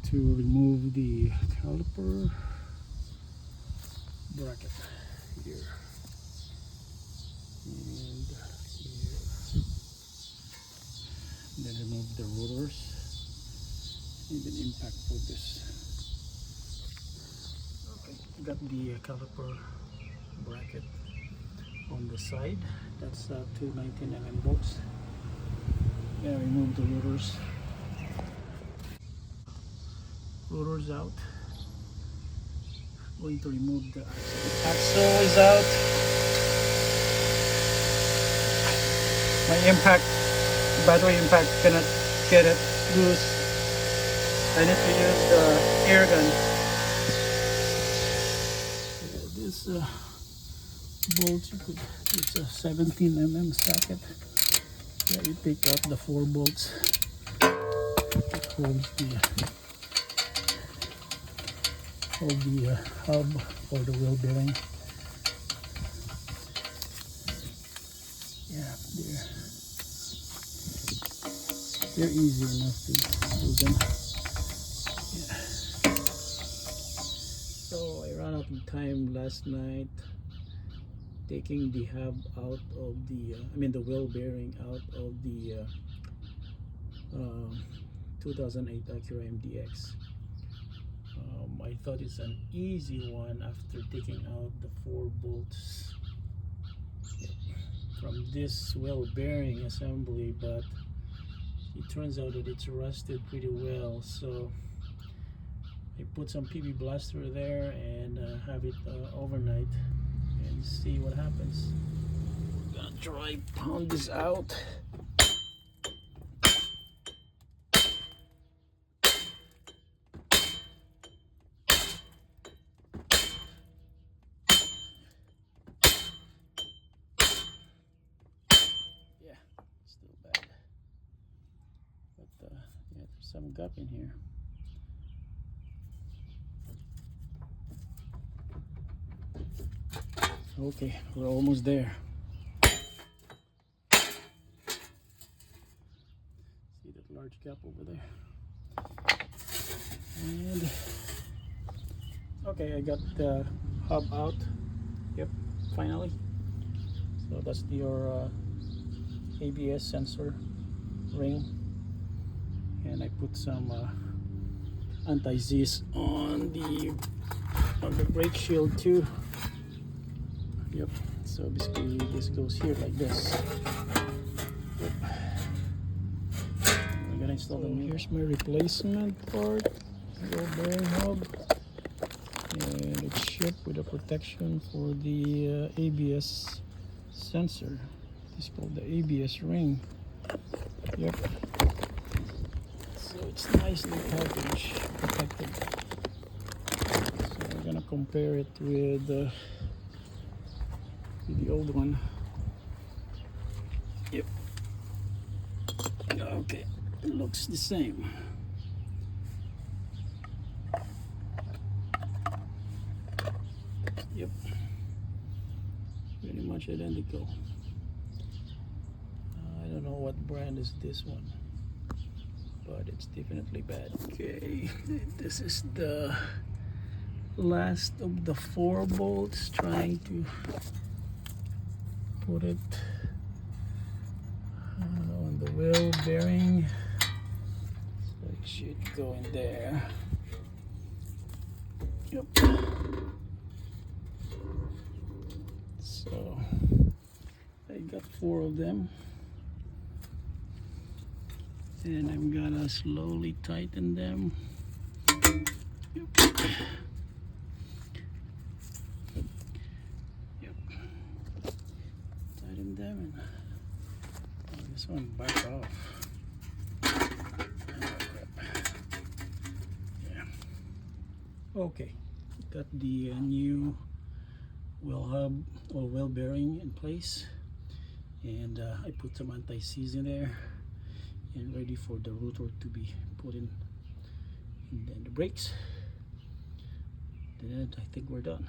to remove the caliper bracket here and here. Then remove the rotors and then impact for this. Okay, got the caliper bracket on the side. That's two 19mm bolts. Yeah, remove the rotors. Rotors out. Going to remove the axle. Axle is out. My impact, battery impact, cannot get it loose. I need to use the air gun. Yeah, this bolt, it's a 17mm socket. Yeah, you take out the 4 bolts. It holds the hub for the wheel bearing. Yeah, they're easy enough to do them. Yeah. So I ran out of time last night taking the hub out of the the wheel bearing out of the 2008 Acura MDX. I thought it's an easy one after taking out the 4 bolts from this wheel bearing assembly, but it turns out that it's rusted pretty well, so I put some PB blaster there and have it overnight and see what happens. I'm gonna try pound this out. Yeah, still bad, but yeah, there's some gap in here. Okay, we're almost there. See that large gap over there? And okay, I got the hub out. Yep, finally. So that's your ABS sensor ring, and I put some anti-seize on the brake shield too. Yep, so basically this goes here like this. Yep. I'm gonna install them. Here's my replacement part, wheel bearing hub, and it's shipped with a protection for the ABS sensor. It's called the ABS ring. Yep. So it's nicely packaged, protected. So we're gonna compare it with the old one. Yep. Okay, it looks the same. Yep, pretty much identical. I don't know what brand is this one, but it's definitely bad. Okay, this is the last of the 4 bolts, trying to put it on the wheel bearing, so it should go in there. Yep. So I got 4 of them, and I'm gonna slowly tighten them. Yep. Tighten them, and this one back off. Oh, crap. Yeah. Okay, got the new wheel hub or wheel bearing in place, and I put some anti-seize in there and ready for the rotor to be put in, and then the brakes. Then I think we're done.